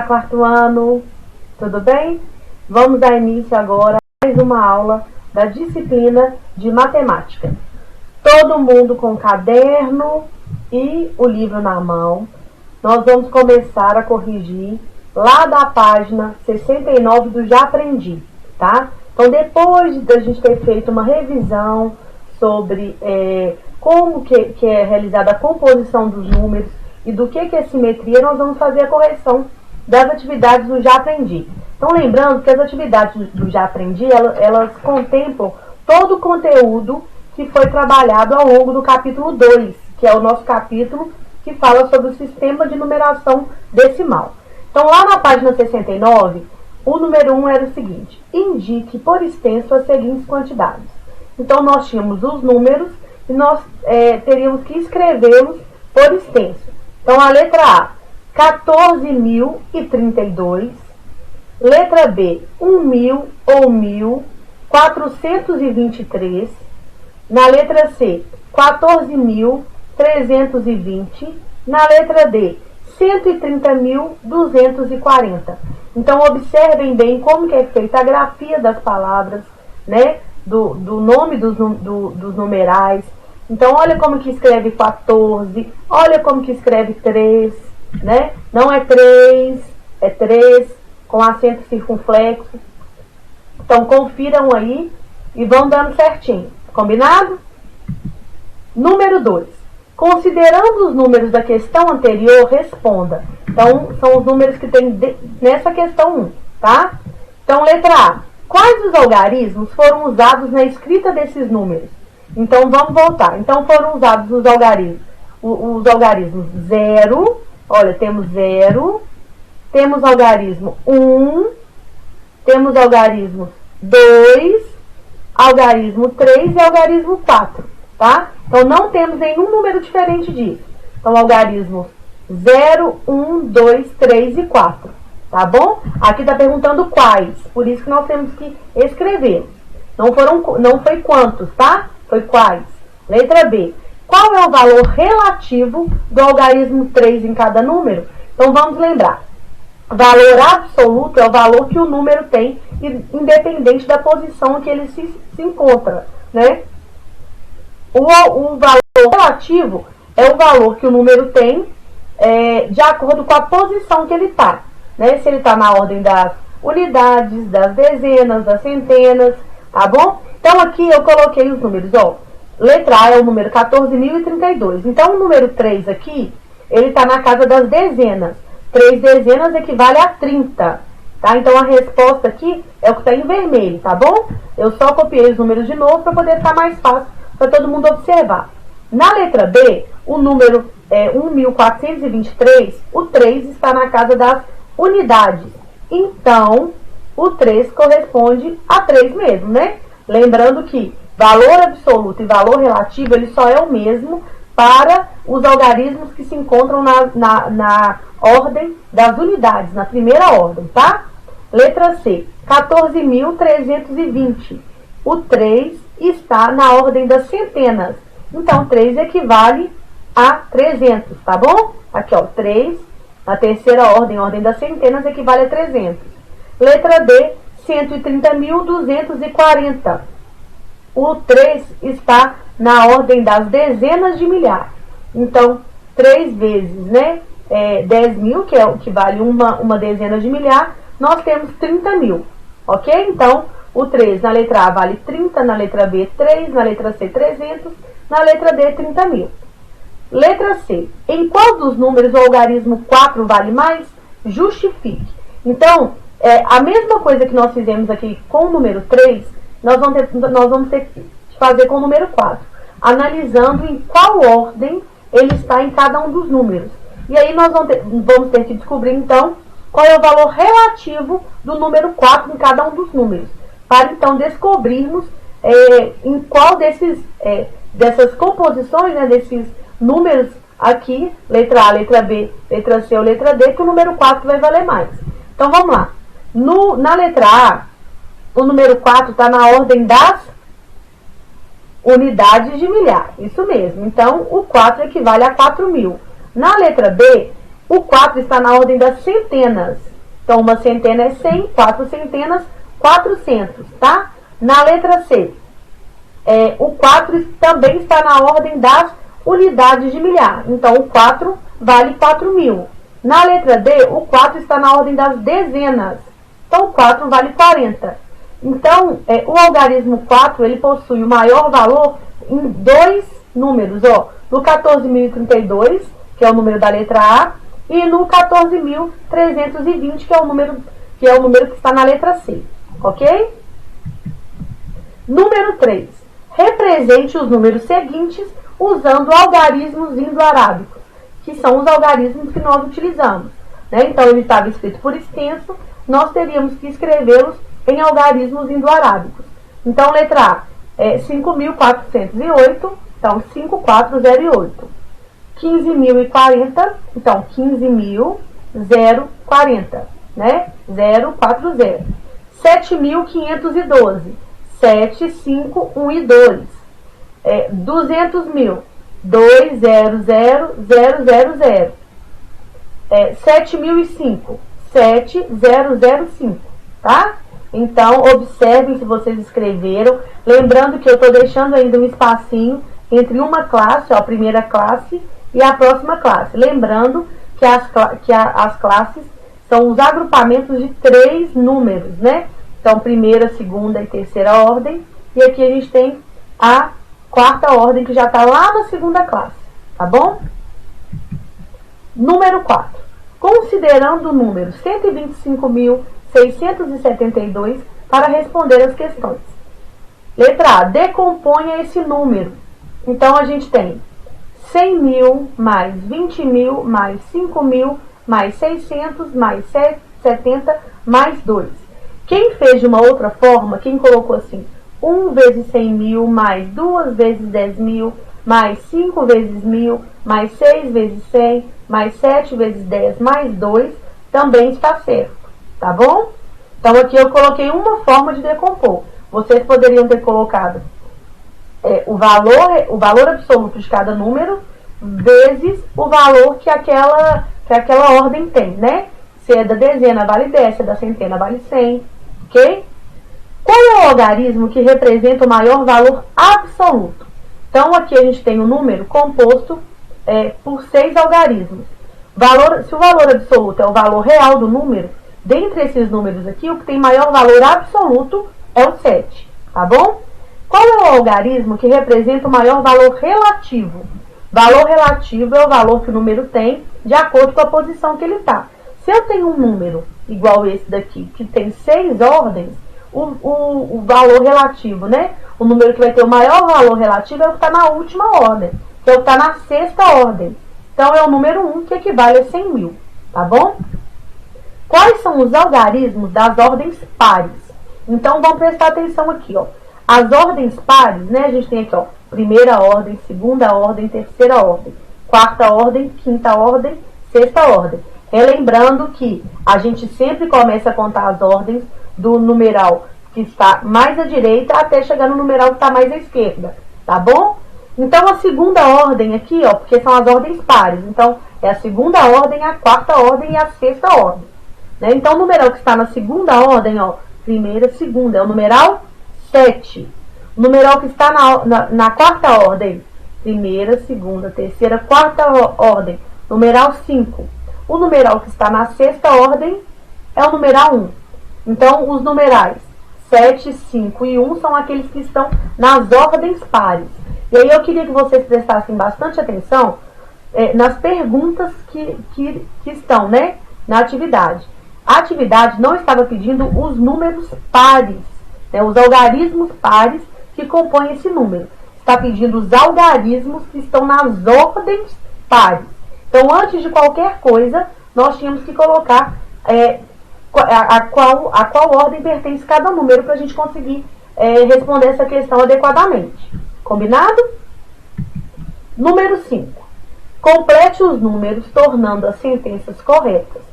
Quarto ano, tudo bem? Vamos dar início agora a mais uma aula da disciplina de matemática. Todo mundo com caderno e o livro na mão. Nós vamos começar a corrigir lá da página 69 do Já Aprendi, tá? Então, depois da gente ter feito uma revisão sobre como que é realizada a composição dos números e do que é simetria, nós vamos fazer a correção das atividades do Já Aprendi. Então, lembrando que as atividades do Já Aprendi, elas contemplam todo o conteúdo que foi trabalhado ao longo do capítulo 2, que é o nosso capítulo que fala sobre o sistema de numeração decimal. Então, lá na página 69, o número 1 era o seguinte: indique por extenso as seguintes quantidades. Então, nós tínhamos os números e nós teríamos que escrevê-los por extenso. Então, a letra A, 14.032. Letra B, 1.000 ou 1.423. Na letra C, 14.320. Na letra D, 130.240. Então, observem bem como que é feita a grafia das palavras, né? Do nome dos numerais. Então, olha como que escreve 14, olha como que escreve 3, né? Não é 3, é 3, com acento circunflexo. Então, confiram aí e vão dando certinho. Combinado? Número 2. Considerando os números da questão anterior, responda. Então, são os números que tem nessa questão 1, tá? Então, letra A. Quais os algarismos foram usados na escrita desses números? Então, vamos voltar. Então, foram usados os algarismos 0, olha, temos 0, temos algarismo 1, temos algarismo 2, algarismo 3 e algarismo 4, tá? Então, não temos nenhum número diferente disso. Então, algarismos 0, 1, 2, 3 e 4, tá bom? Aqui está perguntando quais, por isso que nós temos que escrever. Não foi quantos, tá? Foi quais. Letra B. Qual é o valor relativo do algarismo 3 em cada número? Então, vamos lembrar. Valor absoluto é o valor que o número tem, independente da posição em que ele se encontra, né? O valor relativo é o valor que o número tem de acordo com a posição que ele está, né? Se ele está na ordem das unidades, das dezenas, das centenas, tá bom? Então, aqui eu coloquei os números, ó. Letra A é o número 14.032. Então, o número 3 aqui, ele está na casa das dezenas. 3 dezenas equivale a 30, tá? Então, a resposta aqui é o que está em vermelho, tá bom? Eu só copiei os números de novo para poder ficar mais fácil para todo mundo observar. Na letra B, o número 1.423, o 3 está na casa das unidades. Então, o 3 corresponde a 3 mesmo, né? Lembrando que valor absoluto e valor relativo, ele só é o mesmo para os algarismos que se encontram na ordem das unidades, na primeira ordem, tá? Letra C, 14.320. O 3 está na ordem das centenas. Então, 3 equivale a 300, tá bom? Aqui, ó, 3, na terceira ordem, ordem das centenas, equivale a 300. Letra D, 130.240. O 3 está na ordem das dezenas de milhar. Então, 3 vezes, né? 10.000, que é o que vale uma dezena de milhar, nós temos 30.000, ok? Então, o 3 na letra A vale 30, na letra B 3, na letra C 300, na letra D 30.000. Letra C. Em qual dos números o algarismo 4 vale mais? Justifique. Então, a mesma coisa que nós fizemos aqui com o número 3, nós vamos ter que fazer com o número 4, analisando em qual ordem ele está em cada um dos números. E aí nós vamos ter que descobrir, então, qual é o valor relativo do número 4 em cada um dos números, para então descobrirmos em qual dessas composições, né, desses números aqui, letra A, letra B, letra C ou letra D, que o número 4 vai valer mais. Então, vamos lá. Na letra A, o número 4 está na ordem das unidades de milhar. Isso mesmo. Então, o 4 equivale a 4.000. Na letra B, O 4 está na ordem das centenas. Então, uma centena é 100, 4 centenas, 400, tá? Na letra C, o 4 também está na ordem das unidades de milhar. Então, o 4 vale 4.000. Na letra D, o 4 está na ordem das dezenas. Então, o 4 vale 40. Então, o algarismo 4, ele possui o maior valor em dois números, ó. No 14.032, que é o número da letra A, e no 14.320, que é o número que está na letra C. Ok? Número 3. Represente os números seguintes usando algarismos indo-arábicos, que são os algarismos que nós utilizamos. Né? Então, ele estava escrito por extenso, nós teríamos que escrevê-los em algarismos indo-arábicos. Então, letra A é 5.408, então 5.408. 15.040, então 15.040, né? 040. 7.512, 751 e 200 mil, 200,000. 7.005, 7005, tá? Então, observem se vocês escreveram. Lembrando que eu estou deixando ainda um espacinho entre uma classe, ó, a primeira classe, e a próxima classe. Lembrando que as classes são os agrupamentos de 3 números, né? Então, primeira, segunda e terceira ordem. E aqui a gente tem a quarta ordem, que já está lá na segunda classe, tá bom? Número 4. Considerando o número 125.672 para responder as questões. Letra A. Decomponha esse número. Então, a gente tem 100.000 mais 20.000 mais 5.000 mais 600 mais 70 mais 2. Quem fez de uma outra forma, quem colocou assim, 1 vezes 100.000 mais 2 vezes 10.000 mais 5 vezes 1.000 mais 6 vezes 100 mais 7 vezes 10 mais 2, também está certo, tá bom? Então, aqui eu coloquei uma forma de decompor. Vocês poderiam ter colocado o valor absoluto de cada número vezes o valor que aquela ordem tem, né? Se é da dezena, vale 10, se é da centena, vale 100, ok? Qual é o algarismo que representa o maior valor absoluto? Então, aqui a gente tem um número composto por 6 algarismos. Se o valor absoluto é o valor real do número, dentre esses números aqui, o que tem maior valor absoluto é o 7, tá bom? Qual é o algarismo que representa o maior valor relativo? Valor relativo é o valor que o número tem de acordo com a posição que ele está. Se eu tenho um número igual esse daqui, que tem 6 ordens, o valor relativo, né? O número que vai ter o maior valor relativo é o que está na última ordem, que é o que está na 6ª ordem. Então, é o número 1, que equivale a 100.000, tá bom? Quais são os algarismos das ordens pares? Então, vamos prestar atenção aqui, ó. As ordens pares, né? A gente tem aqui, ó, primeira ordem, segunda ordem, terceira ordem, quarta ordem, quinta ordem, sexta ordem. Relembrando que a gente sempre começa a contar as ordens do numeral que está mais à direita até chegar no numeral que está mais à esquerda, tá bom? Então, a segunda ordem aqui, ó, porque são as ordens pares. Então, é a segunda ordem, a quarta ordem e a sexta ordem. Né? Então, o numeral que está na segunda ordem, ó, primeira, segunda, é o numeral 7. O numeral que está na quarta ordem, primeira, segunda, terceira, quarta ordem, numeral 5. O numeral que está na sexta ordem é o numeral 1. Então, os numerais 7, 5 e 1 são aqueles que estão nas ordens pares. E aí eu queria que vocês prestassem bastante atenção nas perguntas que estão, né, na atividade. A atividade não estava pedindo os números pares, né, os algarismos pares que compõem esse número. Está pedindo os algarismos que estão nas ordens pares. Então, antes de qualquer coisa, nós tínhamos que colocar a qual ordem pertence cada número para a gente conseguir responder essa questão adequadamente. Combinado? Número 5. Complete os números tornando as sentenças corretas,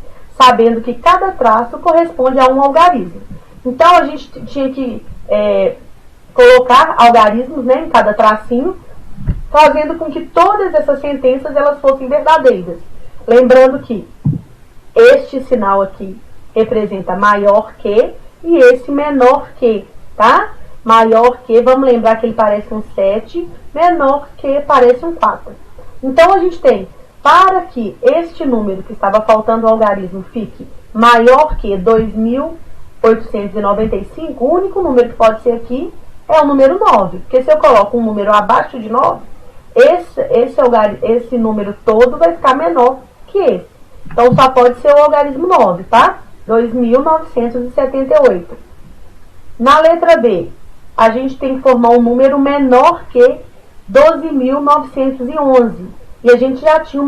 sabendo que cada traço corresponde a um algarismo. Então, a gente tinha que colocar algarismos, né, em cada tracinho, fazendo com que todas essas sentenças elas fossem verdadeiras. Lembrando que este sinal aqui representa maior que e esse menor que, tá? Maior que, vamos lembrar que ele parece um 7, menor que parece um 4. Então, a gente tem, para que este número que estava faltando ao algarismo fique maior que 2.895, o único número que pode ser aqui é o número 9. Porque se eu coloco um número abaixo de 9, esse número todo vai ficar menor que esse. Então, só pode ser o algarismo 9, tá? 2.978. Na letra B, a gente tem que formar um número menor que 12.911. E a gente já tinha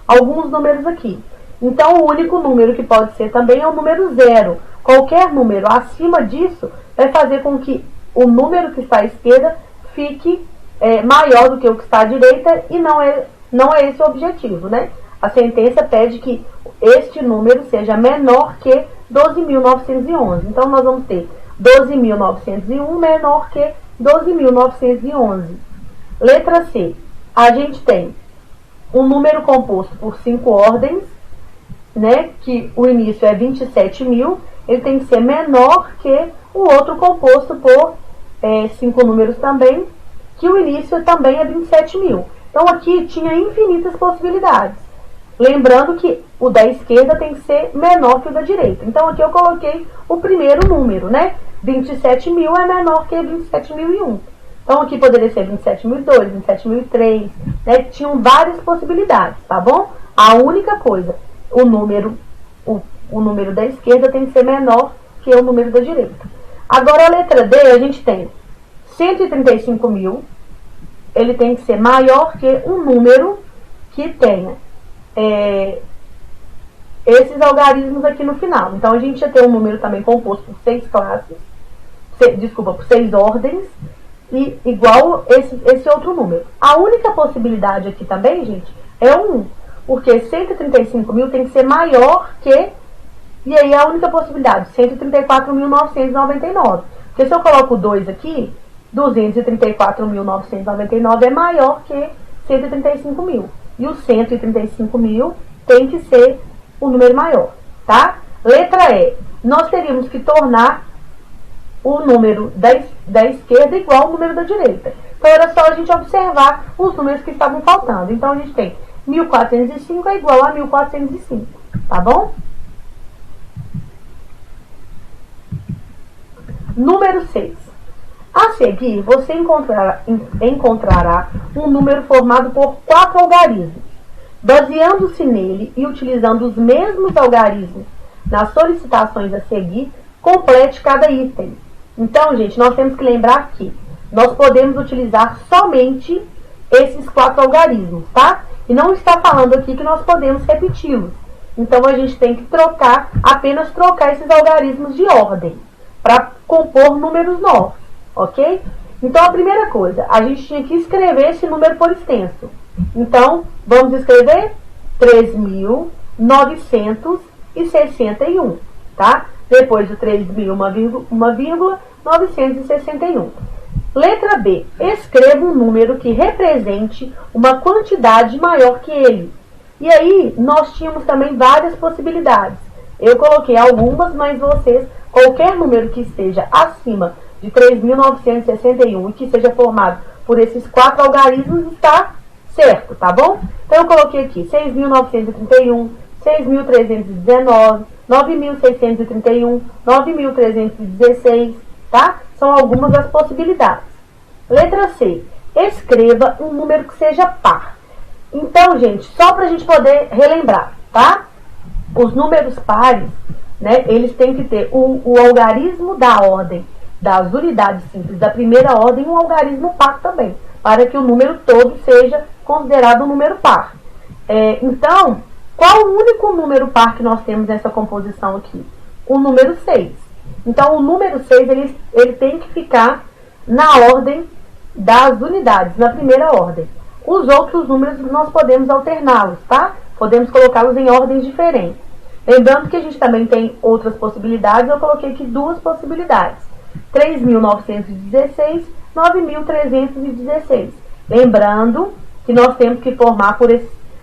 alguns números aqui. Então, o único número que pode ser também é o número 0. Qualquer número acima disso vai fazer com que o número que está à esquerda fique maior do que o que está à direita, e não é esse o objetivo, né? A sentença pede que este número seja menor que 12.911. Então, nós vamos ter 12.901 menor que 12.911. Letra C. A gente tem um número composto por 5 ordens, né? Que o início é 27.000. Ele tem que ser menor que o outro composto por 5 números também, que o início também é 27.000. Então, aqui tinha infinitas possibilidades. Lembrando que o da esquerda tem que ser menor que o da direita. Então, aqui eu coloquei o primeiro número, né? 27.000 é menor que 27.001. Então, aqui poderia ser 27.002, 27.003, né? Tinham várias possibilidades, tá bom? A única coisa, o número da esquerda tem que ser menor que o número da direita. Agora, a letra D, a gente tem 135.000, ele tem que ser maior que um número que tenha esses algarismos aqui no final. Então, a gente já tem um número também composto por 6 classes, por 6 ordens, e igual esse outro número. A única possibilidade aqui também, gente, é o 1, porque 135.000 tem que ser maior que, e aí a única possibilidade, 134.999. Porque se eu coloco o 2 aqui, 234.999 é maior que 135.000. E os 135.000 tem que ser o número maior, tá? Letra E. Nós teríamos que tornar o número da esquerda igual ao número da direita. Então, era só a gente observar os números que estavam faltando. Então, a gente tem 1.405 é igual a 1.405, tá bom? Número 6. A seguir, você encontrará um número formado por 4 algarismos. Baseando-se nele e utilizando os mesmos algarismos nas solicitações a seguir, complete cada item. Então, gente, nós temos que lembrar que nós podemos utilizar somente esses 4 algarismos, tá? E não está falando aqui que nós podemos repeti-los. Então, a gente tem que apenas trocar esses algarismos de ordem para compor números novos, ok? Então, a primeira coisa, a gente tinha que escrever esse número por extenso. Então, vamos escrever 3.961, tá? Depois do 3.000, uma vírgula, 961. Letra B. Escreva um número que represente uma quantidade maior que ele. E aí, nós tínhamos também várias possibilidades. Eu coloquei algumas, mas vocês, qualquer número que esteja acima de 3.961 e que seja formado por esses 4 algarismos, está certo, tá bom? Então, eu coloquei aqui 6.931, 6.319, 9.631, 9.316, tá? São algumas das possibilidades. Letra C. Escreva um número que seja par. Então, gente, só para a gente poder relembrar, tá? Os números pares, né, eles têm que ter o algarismo da ordem das unidades simples da primeira ordem e um algarismo par também, para que o número todo seja considerado um número par. Então, qual o único número par que nós temos nessa composição aqui? O número 6. Então, o número 6, ele tem que ficar na ordem das unidades, na primeira ordem. Os outros números nós podemos alterná-los, tá? Podemos colocá-los em ordens diferentes. Lembrando que a gente também tem outras possibilidades, eu coloquei aqui 2 possibilidades. 3.916, 9.316. Lembrando que nós temos que formar por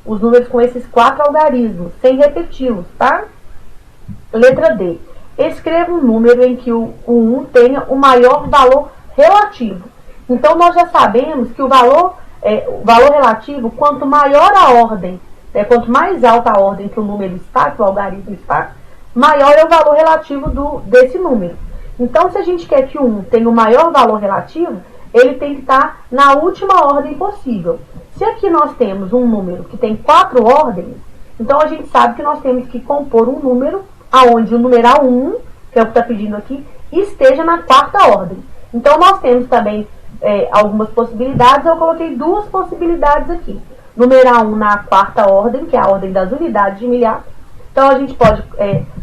os números com esses 4 algarismos, sem repeti-los, tá? Letra D. Escreva um número em que o 1 tenha o maior valor relativo. Então, nós já sabemos que o valor relativo, quanto maior a ordem, quanto mais alta a ordem que o número está, que o algarismo está, maior é o valor relativo desse número. Então, se a gente quer que o 1 tenha o maior valor relativo, ele tem que estar na última ordem possível. Se aqui nós temos um número que tem 4 ordens, então a gente sabe que nós temos que compor um número aonde o numeral 1, que é o que está pedindo aqui, esteja na 4ª ordem. Então, nós temos também algumas possibilidades. Eu coloquei 2 possibilidades aqui. Numeral 1 na 4ª ordem, que é a ordem das unidades de milhar. Então, a gente pode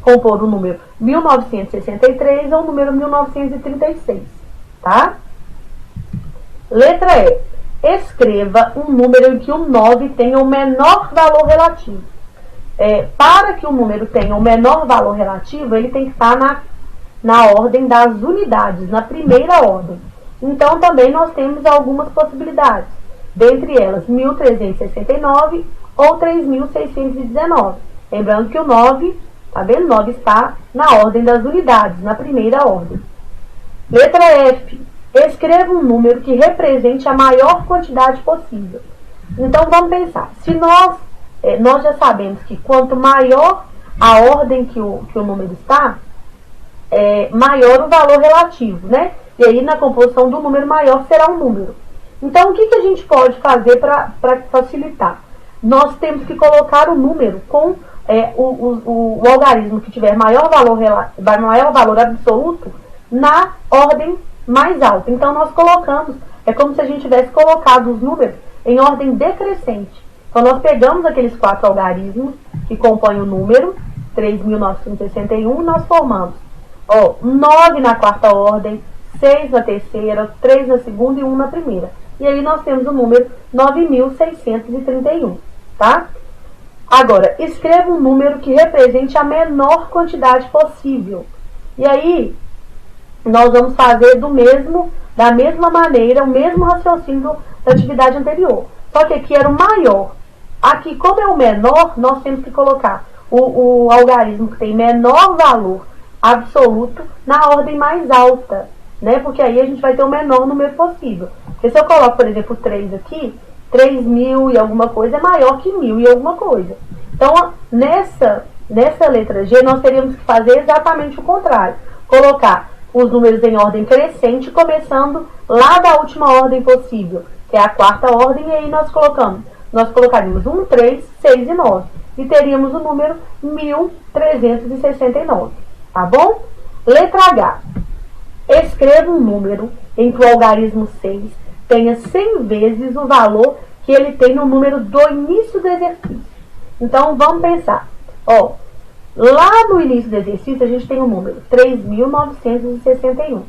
compor o número 1963 ou o número 1936, tá? Letra E. Escreva um número em que o 9 tenha o menor valor relativo. Para que o número tenha o menor valor relativo, ele tem que estar na ordem das unidades, na primeira ordem. Então, também nós temos algumas possibilidades. Dentre elas, 1369 ou 3619. Lembrando que o 9, tá vendo? O 9 está na ordem das unidades, na primeira ordem. Letra F. Escreva um número que represente a maior quantidade possível. Então, vamos pensar. Se nós já sabemos que quanto maior a ordem que o número está, maior o valor relativo, né? E aí, na composição do número maior, será um número. Então, o que a gente pode fazer para facilitar? Nós temos que colocar o número com o algarismo que tiver maior valor absoluto na ordem mais alta. Então, nós colocamos, é como se a gente tivesse colocado os números em ordem decrescente. Então, nós pegamos aqueles 4 algarismos que compõem o número, 3.961, e nós formamos 9 na 4ª ordem, 6 na 3ª, 3 na 2ª e 1 na 1ª. E aí nós temos o número 9.631, tá? Agora, escreva um número que represente a menor quantidade possível. E aí, nós vamos fazer da mesma maneira, o mesmo raciocínio da atividade anterior. Só que aqui era o maior. Aqui, como é o menor, nós temos que colocar o algarismo que tem menor valor absoluto na ordem mais alta, né? Porque aí a gente vai ter o menor número possível. Porque se eu coloco, por exemplo, 3 aqui, 3.000 e alguma coisa é maior que 1.000 e alguma coisa. Então, nessa letra G, nós teríamos que fazer exatamente o contrário. Colocar os números em ordem crescente, começando lá da última ordem possível, que é a 4ª ordem, e aí nós colocaríamos 1, 3, 6 e 9. E teríamos o número 1.369. Tá bom? Letra H. Escreva um número em que o algarismo 6 tenha 100 vezes o valor que ele tem no número do início do exercício. Então, vamos pensar. Lá no início do exercício, a gente tem o número 3.961.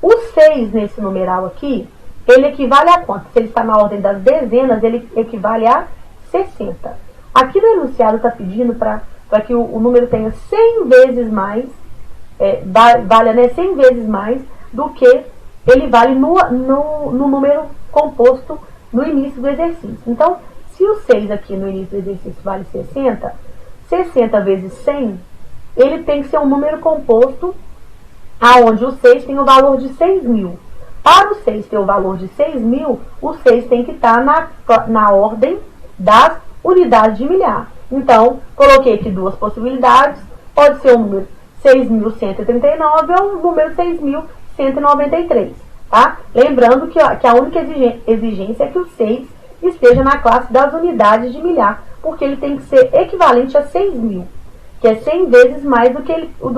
O 6 nesse numeral aqui, ele equivale a quanto? Se ele está na ordem das dezenas, ele equivale a 60. Aqui no enunciado está pedindo para que o número tenha 100 vezes mais, valha 100 vezes mais do que ele vale no número composto no início do exercício. Então, se o 6 aqui no início do exercício vale 60, 60 vezes 100, ele tem que ser um número composto aonde o 6 tem o valor de 6.000. Para o 6 ter o valor de 6.000, o 6 tem que estar na ordem das unidades de milhar. Então, coloquei aqui 2 possibilidades. Pode ser o número 6.139 ou o número 6.193. Tá? Lembrando que a única exigência é que o 6 esteja na classe das unidades de milhar, porque ele tem que ser equivalente a 6.000, que é 100 vezes mais do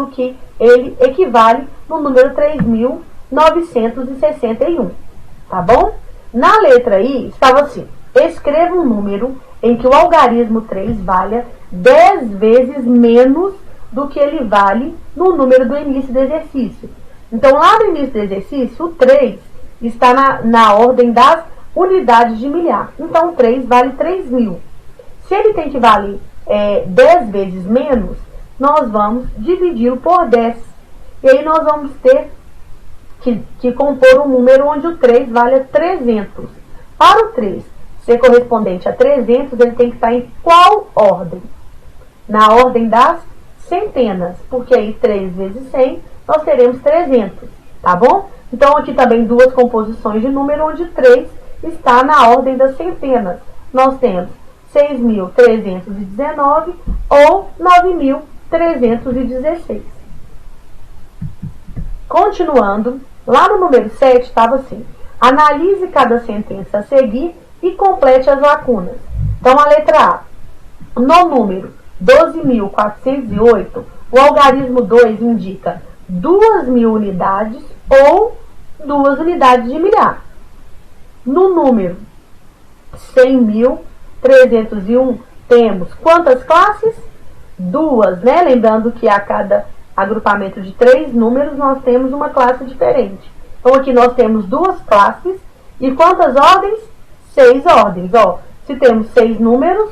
que ele equivale no número 3.961. Tá bom? Na letra I, estava assim: escreva um número em que o algarismo 3 valha 10 vezes menos do que ele vale no número do início do exercício. Então, lá no início do exercício, o 3 está na ordem das unidades de milhar. Então, o 3 vale 3.000. Se ele tem que valer 10 vezes menos, nós vamos dividi-lo por 10. E aí nós vamos ter que compor um número onde o 3 valha 300. Para o 3 ser correspondente a 300, ele tem que estar em qual ordem? Na ordem das centenas, porque aí 3 vezes 100, nós teremos 300, tá bom? Então, aqui também duas composições de número, onde 3 está na ordem das centenas. Nós temos 6.319 ou 9.316. Continuando, lá no número 7 estava assim: analise cada sentença a seguir e complete as lacunas. Então, a letra A. No número 12.408, o algarismo 2 indica 2.000 unidades ou 2 unidades de milhar. No número 100.301, temos quantas classes? 2, né? Lembrando que a cada agrupamento de 3 números, nós temos uma classe diferente. Então, aqui nós temos 2 classes. E quantas ordens? 6 ordens. Ó, se temos 6 números,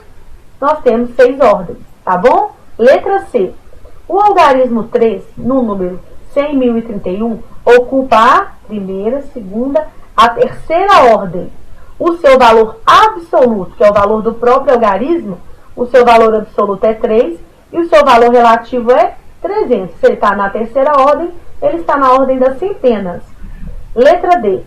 nós temos 6 ordens, tá bom? Letra C. O algarismo 3, no número 100.031, ocupa a primeira, segunda, a terceira ordem. O seu valor absoluto, que é o valor do próprio algarismo, o seu valor absoluto é 3 e o seu valor relativo é 300. Se ele está na terceira ordem, ele está na ordem das centenas. Letra D.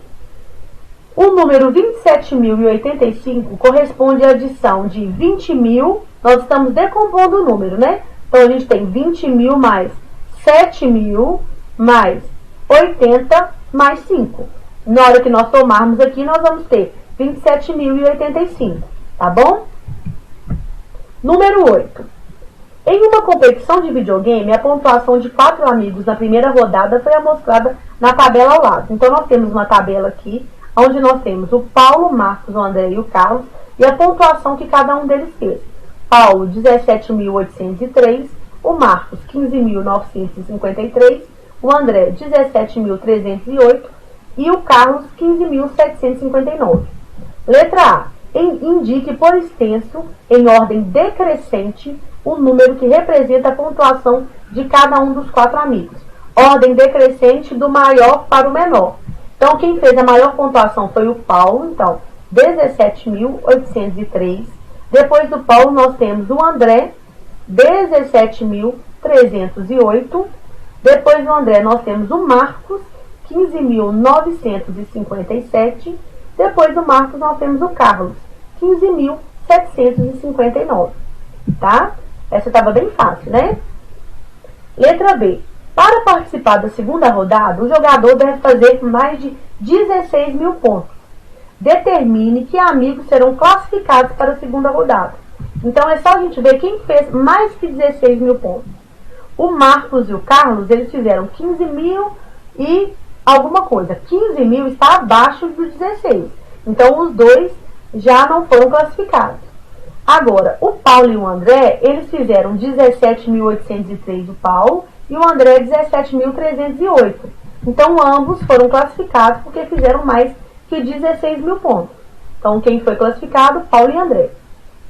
O número 27.085 corresponde à adição de 20.000. Nós estamos decompondo o número, né? Então, a gente tem 20.000 mais 7.000 mais 80 mais 5. Na hora que nós somarmos aqui, nós vamos ter 27.085, tá bom? Número 8. Em uma competição de videogame, a pontuação de 4 amigos na primeira rodada foi amostrada na tabela ao lado. Então, nós temos uma tabela aqui, onde nós temos o Paulo, o Marcos, o André e o Carlos, e a pontuação que cada um deles fez. Paulo, 17.803, o Marcos, 15.953, o André, 17.308 e o Carlos, 15.759. Letra A. Indique por extenso, em ordem decrescente, o número que representa a pontuação de cada um dos 4 amigos. Ordem decrescente do maior para o menor. Então, quem fez a maior pontuação foi o Paulo. Então, 17.803. Depois do Paulo, nós temos o André, 17.308. Depois do André, nós temos o Marcos, 15.957. Depois do Marcos, nós temos o Carlos, 15.759. Tá? Essa estava bem fácil, né? Letra B. Para participar da segunda rodada, o jogador deve fazer mais de 16.000 pontos. Determine que amigos serão classificados para a segunda rodada. Então, é só a gente ver quem fez mais que 16.000 pontos. O Marcos e o Carlos, eles fizeram 15.000 e alguma coisa. 15.000 está abaixo dos 16. Então, os dois já não foram classificados. Agora, o Paulo e o André, eles fizeram 17.803 o Paulo e o André 17.308. Então, ambos foram classificados porque fizeram mais que 16.000 pontos. Então, quem foi classificado? Paulo e André.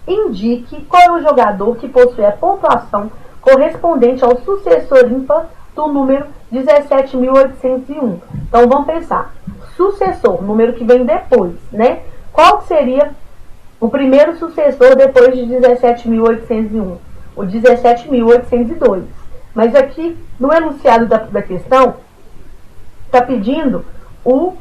Indique qual é o jogador que possui a pontuação correspondente ao sucessor ímpar do número 17.801. Então, vamos pensar. Sucessor, número que vem depois, né? Qual seria o primeiro sucessor depois de 17.801? O 17.802. Mas aqui, no enunciado da questão, está pedindo o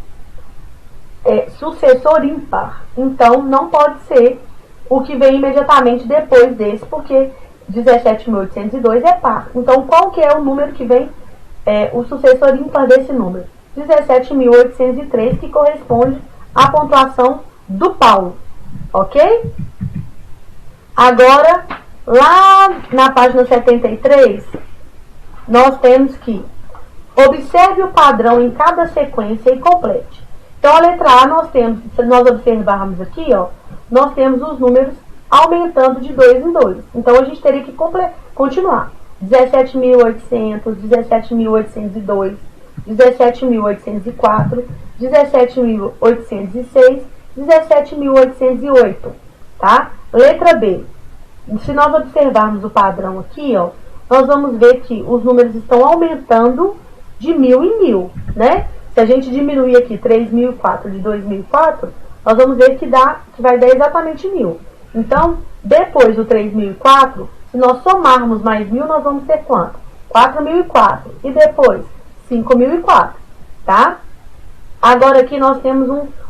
sucessor ímpar. Então, não pode ser o que vem imediatamente depois desse, porque 17.802 é par. Então, qual que é o número que vem, o sucessor ímpar desse número? 17.803, que corresponde à pontuação do Paulo. Ok? Agora, lá na página 73, nós temos que observe o padrão em cada sequência e complete. Então, a letra A, nós temos, se nós observarmos aqui, ó, nós temos os números aumentando de 2 em 2. Então, a gente teria que continuar. 17.800, 17.802, 17.804, 17.806, 17.808, tá? Letra B. Se nós observarmos o padrão aqui, ó, nós vamos ver que os números estão aumentando de 1.000 em 1.000, né? Se a gente diminuir aqui 3.004 de 2.004, nós vamos ver que vai dar exatamente 1.000. Então, depois do 3.004, se nós somarmos mais 1.000, nós vamos ter quanto? 4.004. E depois, 5.004, tá? Agora aqui nós temos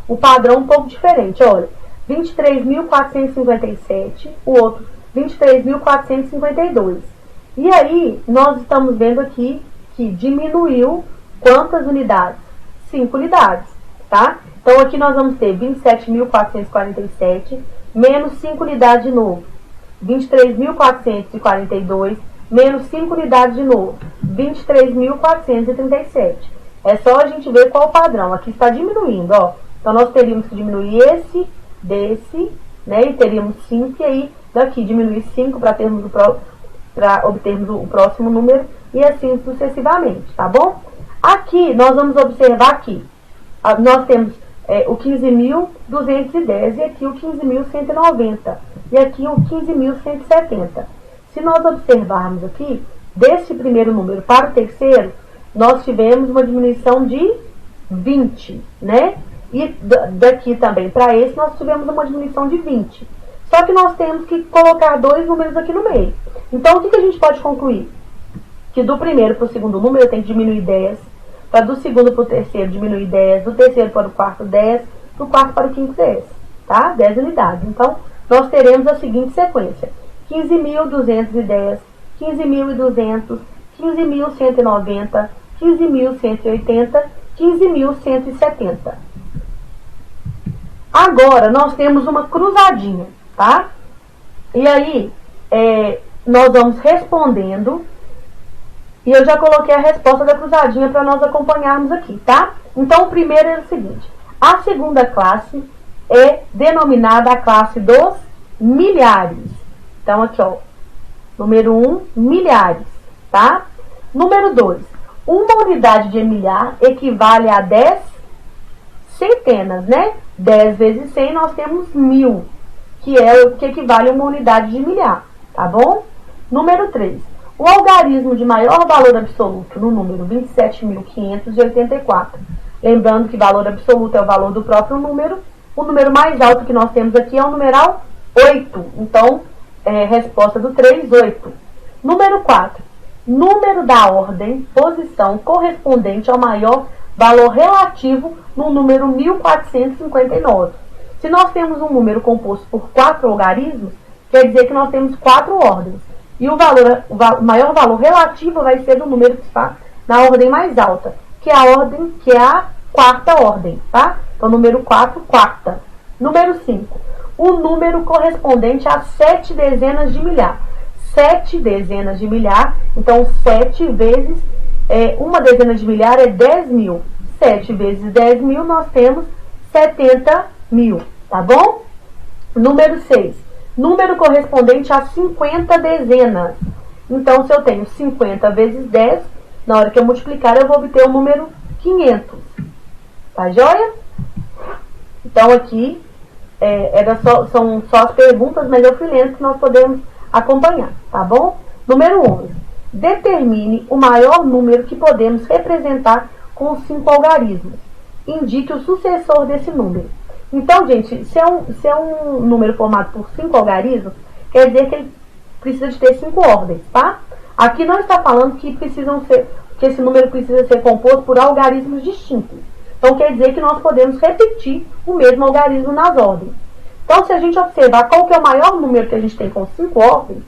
um padrão um pouco diferente, olha. 23.457, o outro 23.452. E aí, nós estamos vendo aqui que diminuiu quantas unidades? 5 unidades, tá? Então, aqui nós vamos ter 27.447, menos 5 unidades de novo. 23.442, menos 5 unidades de novo. 23.437. É só a gente ver qual o padrão. Aqui está diminuindo, ó. Então, nós teríamos que diminuir esse, desse, né? E teríamos 5, e aí daqui diminuir 5 para obtermos o próximo número, e assim sucessivamente, tá bom? Aqui, nós vamos observar que nós temos o 15.210 e aqui o 15.190 e aqui o 15.170. Se nós observarmos aqui, desse primeiro número para o terceiro, nós tivemos uma diminuição de 20, né? E daqui também para esse, nós tivemos uma diminuição de 20. Só que nós temos que colocar 2 números aqui no meio. Então, o que a gente pode concluir? Que do primeiro para o segundo número tem que diminuir 10, para do segundo para o terceiro diminuir 10, do terceiro para o quarto 10, do quarto para o quinto 10, tá? 10 unidades. Então, nós teremos a seguinte sequência: 15.210, 15.200, 15.190, 15.180, 15.170. Agora, nós temos uma cruzadinha, tá? E aí, nós vamos respondendo. E eu já coloquei a resposta da cruzadinha para nós acompanharmos aqui, tá? Então, o primeiro é o seguinte: a segunda classe é denominada a classe dos milhares. Então, aqui, ó, número 1, milhares, tá? Número 2, uma unidade de milhar equivale a 10 centenas, né? 10 vezes 100, nós temos 1.000, que é o que equivale a uma unidade de milhar, tá bom? Número 3, o algarismo de maior valor absoluto no número 27.584. Lembrando que valor absoluto é o valor do próprio número. O número mais alto que nós temos aqui é o numeral 8. Então, resposta do 3, 8. Número 4. Número da ordem, posição correspondente ao maior valor relativo no número 1459. Se nós temos um número composto por 4 algarismos, quer dizer que nós temos 4 ordens. E o maior valor relativo vai ser do número que está na ordem mais alta, que é a quarta ordem, tá? Então, número 4, quarta. Número 5, o número correspondente a 7 dezenas de milhar. 7 dezenas de milhar, então 7 vezes uma dezena de milhar é 10.000. 7 vezes 10.000, nós temos 70.000, tá bom? Número 6, número correspondente a 50 dezenas. Então, se eu tenho 50 vezes 10, na hora que eu multiplicar, eu vou obter o número 500. Tá joia? Então, aqui, são só as perguntas, mas eu fui lendo que nós podemos acompanhar, tá bom? Número 11. Determine o maior número que podemos representar com os 5 algarismos. Indique o sucessor desse número. Então, gente, se é um número formado por 5 algarismos, quer dizer que ele precisa de ter 5 ordens, tá? Aqui não está falando que esse número precisa ser composto por algarismos distintos. Então, quer dizer que nós podemos repetir o mesmo algarismo nas ordens. Então, se a gente observar qual que é o maior número que a gente tem com 5 ordens,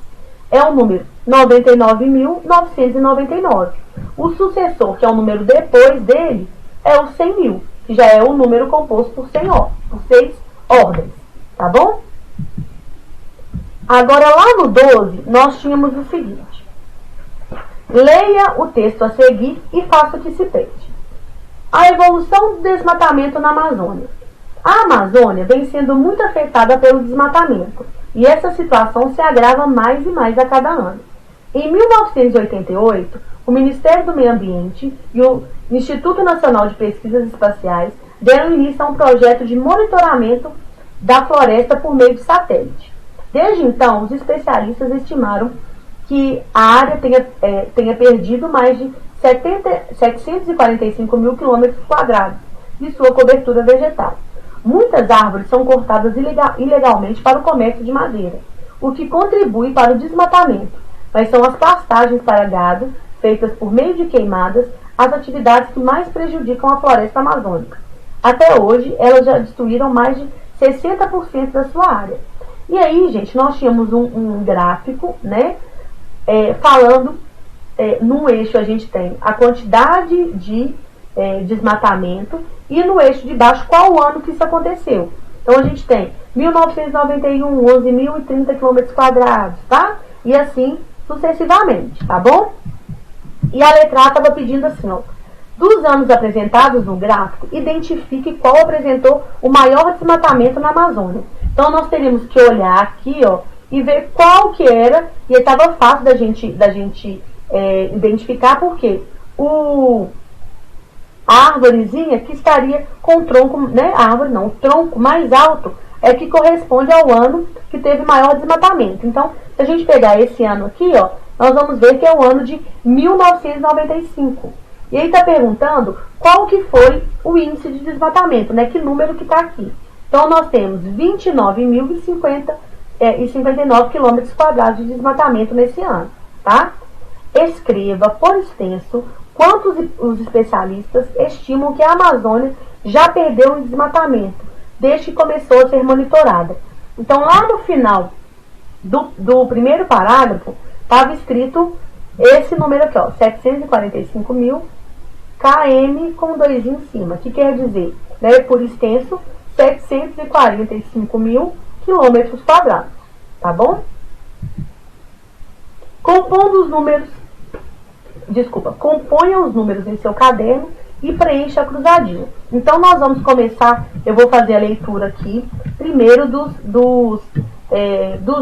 é o número 99.999. O sucessor, que é o número depois dele, é o 100.000, que já é o número composto por 6 ordens, tá bom? Agora, lá no 12, nós tínhamos o seguinte: leia o texto a seguir e faça o que se pede. A evolução do desmatamento na Amazônia. A Amazônia vem sendo muito afetada pelo desmatamento, e essa situação se agrava mais e mais a cada ano. Em 1988, o Ministério do Meio Ambiente e o Instituto Nacional de Pesquisas Espaciais deram início a um projeto de monitoramento da floresta por meio de satélite. Desde então, os especialistas estimaram que a área tenha perdido mais de 745 mil quilômetros quadrados de sua cobertura vegetal. Muitas árvores são cortadas ilegalmente para o comércio de madeira, o que contribui para o desmatamento, mas são as pastagens para gado, feitas por meio de queimadas, as atividades que mais prejudicam a floresta amazônica. Até hoje, elas já destruíram mais de 60% da sua área. E aí, gente, nós tínhamos um gráfico, né, falando, num eixo a gente tem a quantidade de desmatamento e no eixo de baixo qual o ano que isso aconteceu. Então, a gente tem 1991, 11.030 km², tá? E assim sucessivamente, tá bom? E a letra A estava pedindo assim, ó. Dos anos apresentados no gráfico, identifique qual apresentou o maior desmatamento na Amazônia. Então, nós teríamos que olhar aqui, ó, e ver qual que era, e estava fácil da gente identificar, porque a árvorezinha que estaria com o tronco, né, a árvore não, o tronco mais alto é que corresponde ao ano que teve maior desmatamento. Então, se a gente pegar esse ano aqui, ó, nós vamos ver que é o ano de 1995. E aí está perguntando qual que foi o índice de desmatamento, né? Que número que está aqui. Então, nós temos 29.059 km² de desmatamento nesse ano, tá? Escreva por extenso quantos os especialistas estimam que a Amazônia já perdeu em desmatamento, desde que começou a ser monitorada. Então, lá no final do primeiro parágrafo, estava escrito esse número aqui, ó, 745.000 km com 2 em cima, que quer dizer, né, por extenso, 745.000 km², tá bom? Componha os números em seu caderno e preencha a cruzadinha. Então, nós vamos começar, eu vou fazer a leitura aqui, primeiro dos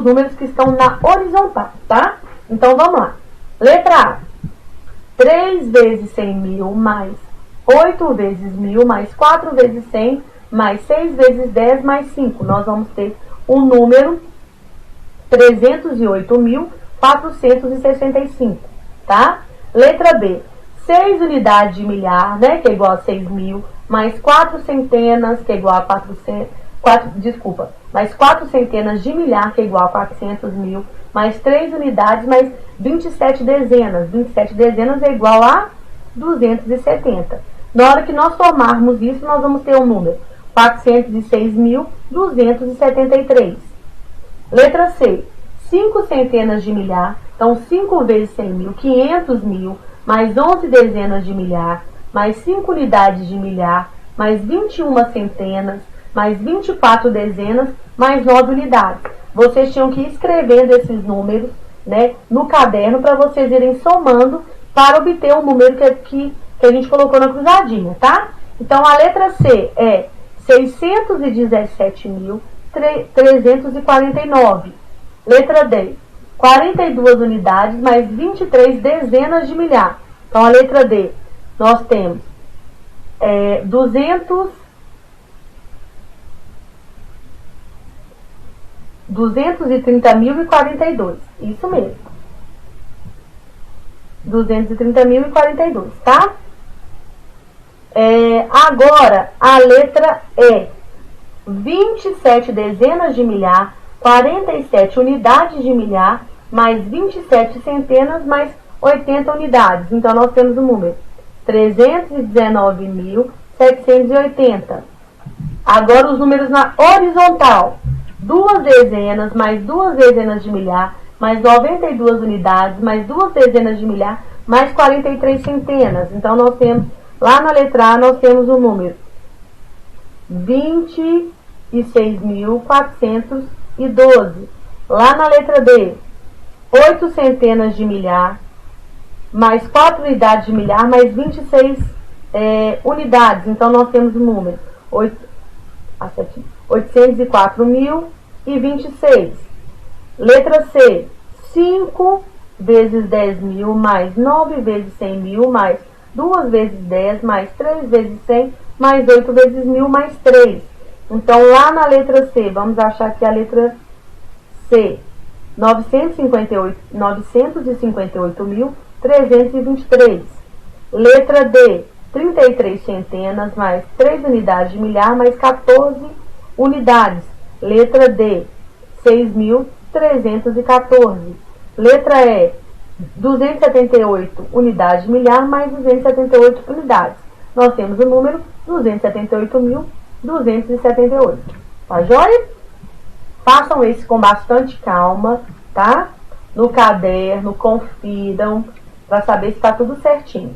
números que estão na horizontal, tá? Então, vamos lá. Letra A. 3 vezes 100.000 mais 8 vezes 1.000 mais 4 vezes 100 mais 6 vezes 10 mais 5. Nós vamos ter o número 308.465, tá? Letra B. 6 unidades de milhar, né, que é igual a 6.000, mais 4 centenas, que é igual a mais 4 centenas de milhar, que é igual a 400.000, mais 3 unidades, mais 27 dezenas. 27 dezenas é igual a 270. Na hora que nós somarmos isso, nós vamos ter um número 406.273. Letra C. 5 centenas de milhar, então 5 vezes 100.000, 500.000, mais 11 dezenas de milhar, mais 5 unidades de milhar, mais 21 centenas, mais 24 dezenas, mais 9 unidades. Vocês tinham que ir escrevendo esses números, né, no caderno para vocês irem somando para obter o número que a gente colocou na cruzadinha, tá? Então, a letra C é 617.349. Letra D, 42 unidades mais 23 dezenas de milhar. Então, a letra D, nós temos 230.042. Isso mesmo. 230.042, tá? Agora, a letra E. 27 dezenas de milhar, 47 unidades de milhar, mais 27 centenas, mais 80 unidades. Então, nós temos o número 319.780. Agora, os números na horizontal. 2 dezenas, mais 2 dezenas de milhar, mais 92 unidades, mais 2 dezenas de milhar, mais 43 centenas. Então, nós temos, lá na letra A, nós temos o número 26.412. Lá na letra D, 8 centenas de milhar, mais 4 unidades de milhar, mais 26 unidades. Então, nós temos o número 804.026. Letra C, 5 vezes 10.000, mais 9 vezes 100.000, mais 2 vezes 10, mais 3 vezes 100, mais 8 vezes 1.000, mais 3. Então, lá na letra C, vamos achar que a letra C, 958.323. Letra D, 33 centenas, mais 3 unidades de milhar, mais 14 unidades. Letra D, 6.314. Letra E, 278 unidades de milhar, mais 278 unidades. Nós temos o número 278.278. Tá joia? Façam esse com bastante calma, tá? No caderno, confiram, para saber se está tudo certinho.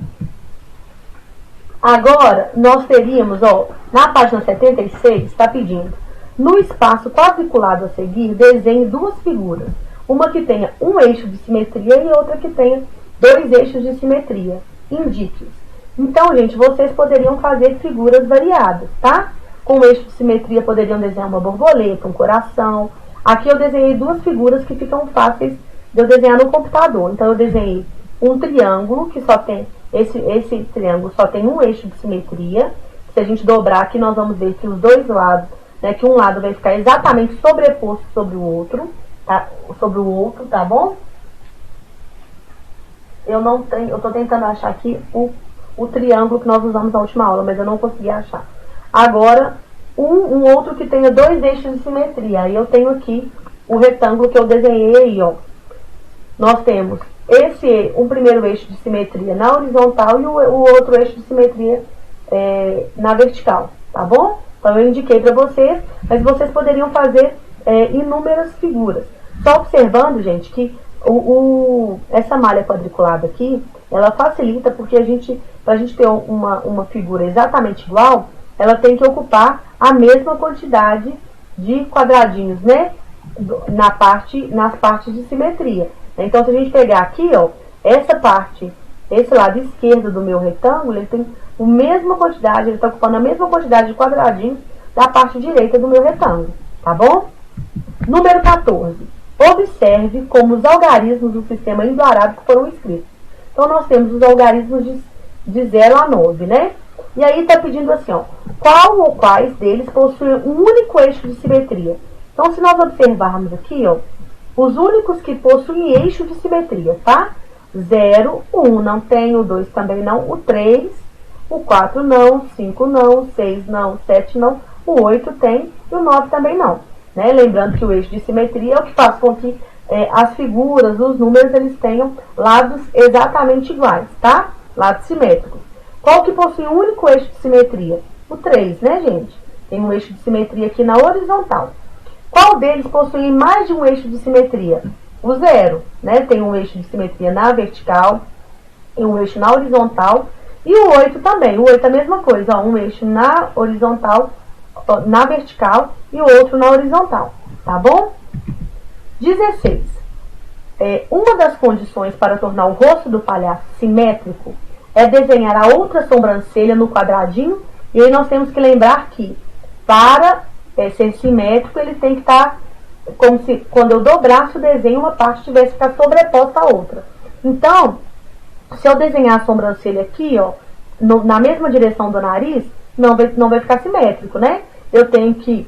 Agora, nós teríamos, ó, na página 76, está pedindo, no espaço quadriculado a seguir, desenhe duas figuras. Uma que tenha um eixo de simetria e outra que tenha dois eixos de simetria. Indique-os. Então, gente, vocês poderiam fazer figuras variadas, tá? Com o eixo de simetria, poderiam desenhar uma borboleta, um coração. Aqui eu desenhei duas figuras que ficam fáceis de eu desenhar no computador. Então, eu desenhei um triângulo, que só tem, esse triângulo só tem um eixo de simetria. Se a gente dobrar aqui, nós vamos ver que os dois lados, né, que um lado vai ficar exatamente sobreposto sobre o outro, tá? Tá bom? Eu não tenho, eu tô tentando achar aqui o triângulo que nós usamos na última aula, mas eu não consegui achar. Agora, um outro que tenha dois eixos de simetria. Aí eu tenho aqui o retângulo que eu desenhei aí, ó. Nós temos um primeiro eixo de simetria na horizontal e o outro eixo de simetria na vertical, tá bom? Então eu indiquei para vocês, mas vocês poderiam fazer inúmeras figuras. Só observando, gente, que essa malha quadriculada aqui, ela facilita porque para a gente ter uma figura exatamente igual, ela tem que ocupar a mesma quantidade de quadradinhos, né? Nas partes de simetria. Então, se a gente pegar aqui, ó, essa parte, esse lado esquerdo do meu retângulo, ele tem a mesma quantidade, ele está ocupando a mesma quantidade de quadradinhos da parte direita do meu retângulo, tá bom? Número 14. Observe como os algarismos do sistema indo-arábico foram escritos. Então, nós temos os algarismos de 0 a 9, né? E aí está pedindo assim, ó, qual ou quais deles possuem um único eixo de simetria? Então, se nós observarmos aqui, ó, os únicos que possuem eixo de simetria, tá? 0, 1 não tem, o 2 também não, o 3, o 4 não, o 5 não, o 6 não, o 7 não, o 8 tem e o 9 também não. Né? Lembrando que o eixo de simetria é o que faz com que as figuras, os números, eles tenham lados exatamente iguais, tá? Lados simétricos. Qual que possui um único eixo de simetria? O 3, né, gente? Tem um eixo de simetria aqui na horizontal. Qual deles possui mais de um eixo de simetria? O 0, né? Tem um eixo de simetria na vertical e um eixo na horizontal. E o 8 também. O 8 é a mesma coisa, ó, um eixo na horizontal, na vertical e o outro na horizontal, tá bom? 16. Uma das condições para tornar o rosto do palhaço simétrico é desenhar a outra sobrancelha no quadradinho. E aí nós temos que lembrar que para ser simétrico, ele tem que estar como se quando eu dobrasse o desenho, uma parte tivesse que estar sobreposta à outra. Então, se eu desenhar a sobrancelha aqui, ó, na mesma direção do nariz, não vai ficar simétrico, né? Eu tenho que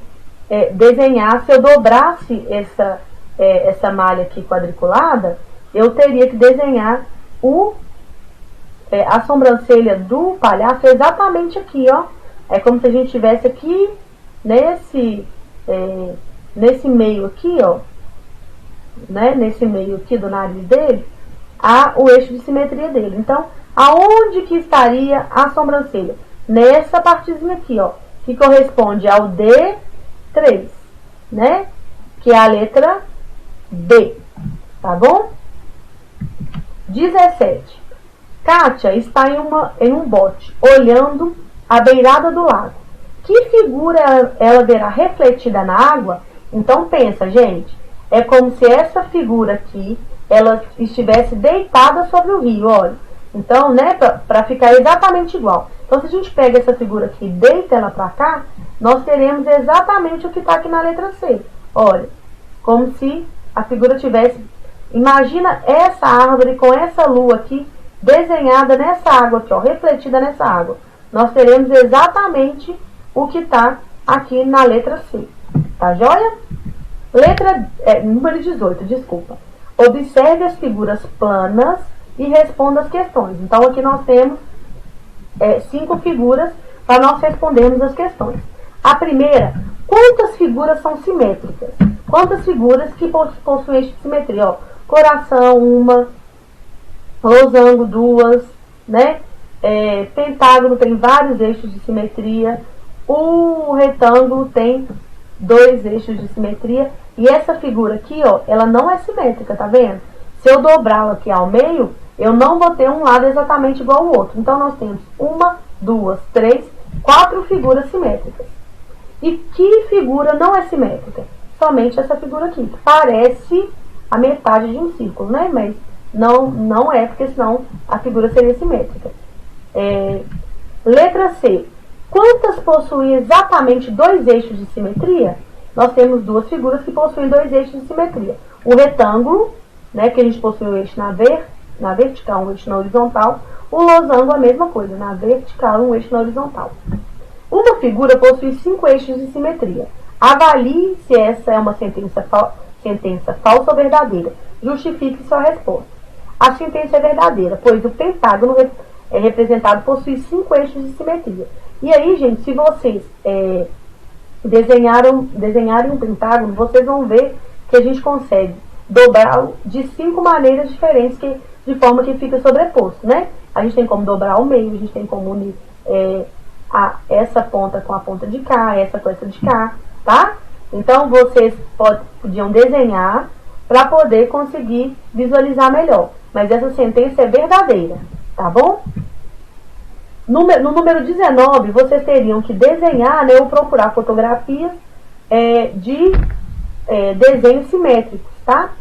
desenhar, se eu dobrasse essa malha aqui quadriculada, eu teria que desenhar a sobrancelha do palhaço exatamente aqui, ó. É como se a gente tivesse aqui, nesse meio aqui, ó, né? Nesse meio aqui do nariz dele, o eixo de simetria dele. Então, aonde que estaria a sobrancelha? Nessa partezinha aqui, ó, que corresponde ao D3, né? Que é a letra B, tá bom? 17. Kátia está em um bote, olhando a beirada do lago. Que figura ela verá refletida na água? Então pensa, gente, é como se essa figura aqui, ela estivesse deitada sobre o rio, olha. Então, né, para ficar exatamente igual. Então, se a gente pega essa figura aqui e deita ela para cá, nós teremos exatamente o que está aqui na letra C. Olha, como se a figura tivesse... Imagina essa árvore com essa lua aqui, desenhada nessa água aqui, ó, refletida nessa água. Nós teremos exatamente o que está aqui na letra C. Tá joia? Número 18, desculpa. Observe as figuras planas e responda as questões. Então, aqui nós temos 5 figuras para nós respondermos as questões. A primeira, quantas figuras são simétricas? Quantas figuras que possuem eixo de simetria? Ó, coração, 1, losango, 2, né? Pentágono tem vários eixos de simetria, o retângulo tem 2 eixos de simetria, e essa figura aqui, ó, ela não é simétrica, tá vendo? Se eu dobrá-la aqui ao meio, eu não vou ter um lado exatamente igual ao outro. Então, nós temos 1, 2, 3, 4 figuras simétricas. E que figura não é simétrica? Somente essa figura aqui, que parece a metade de um círculo, né? Mas não é, porque senão a figura seria simétrica. Letra C. Quantas possuem exatamente 2 eixos de simetria? Nós temos 2 figuras que possuem 2 eixos de simetria. O retângulo, né, que a gente possui um eixo na vertical, um eixo na horizontal. O losango, a mesma coisa, na vertical, um eixo na horizontal. Uma figura possui 5 eixos de simetria. Avalie se essa é uma sentença falsa ou verdadeira. Justifique sua resposta. A sentença é verdadeira, pois o pentágono representado possui 5 eixos de simetria. E aí, gente, se vocês desenharem um pentágono, vocês vão ver que a gente consegue dobrá-lo de 5 maneiras diferentes, de forma que fica sobreposto, né? A gente tem como dobrar ao meio, a gente tem como unir essa ponta com a ponta de cá, essa com essa de cá, tá? Então, vocês podiam desenhar para poder conseguir visualizar melhor. Mas essa sentença é verdadeira, tá bom? No número 19, vocês teriam que desenhar, né, ou procurar fotografias de desenhos simétricos, tá?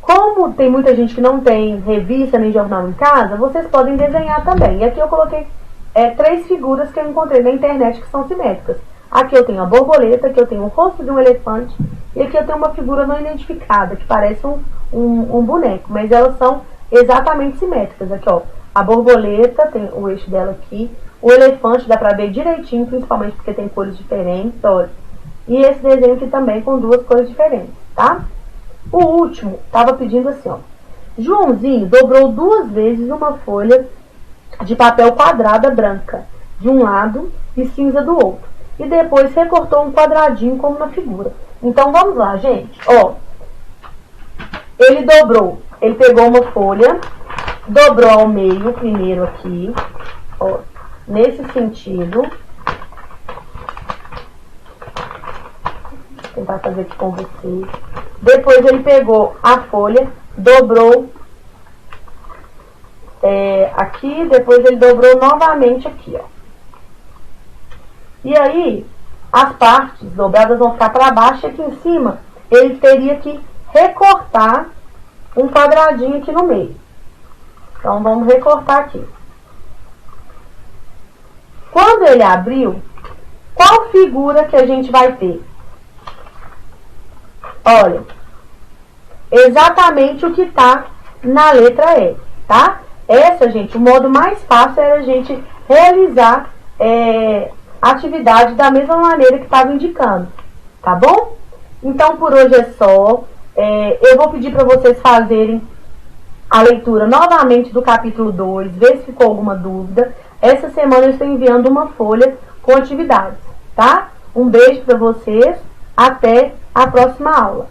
Como tem muita gente que não tem revista nem jornal em casa, vocês podem desenhar também. E aqui eu coloquei 3 figuras que eu encontrei na internet que são simétricas. Aqui eu tenho a borboleta, aqui eu tenho o rosto de um elefante, e aqui eu tenho uma figura não identificada, que parece um boneco, mas elas são exatamente simétricas. Aqui, ó, a borboleta, tem o eixo dela aqui, o elefante dá pra ver direitinho, principalmente porque tem cores diferentes, olha. E esse desenho aqui também com 2 cores diferentes, tá? O último estava pedindo assim, ó. Joãozinho dobrou 2 vezes uma folha de papel quadrada branca de um lado e cinza do outro. E depois recortou um quadradinho como na figura. Então, vamos lá, gente. Ó, ele pegou uma folha, dobrou ao meio primeiro aqui, ó, nesse sentido. Vou tentar fazer aqui com vocês. Depois ele pegou a folha, dobrou aqui, depois ele dobrou novamente aqui, ó. E aí, as partes dobradas vão ficar para baixo e aqui em cima ele teria que recortar um quadradinho aqui no meio. Então, vamos recortar aqui. Quando ele abriu, qual figura que a gente vai ter? Olha, exatamente o que está na letra E, tá? Essa, gente, o modo mais fácil era a gente realizar a atividade da mesma maneira que estava indicando, tá bom? Então, por hoje é só. Eu vou pedir para vocês fazerem a leitura novamente do capítulo 2, ver se ficou alguma dúvida. Essa semana eu estou enviando uma folha com atividades, tá? Um beijo para vocês, até a próxima aula.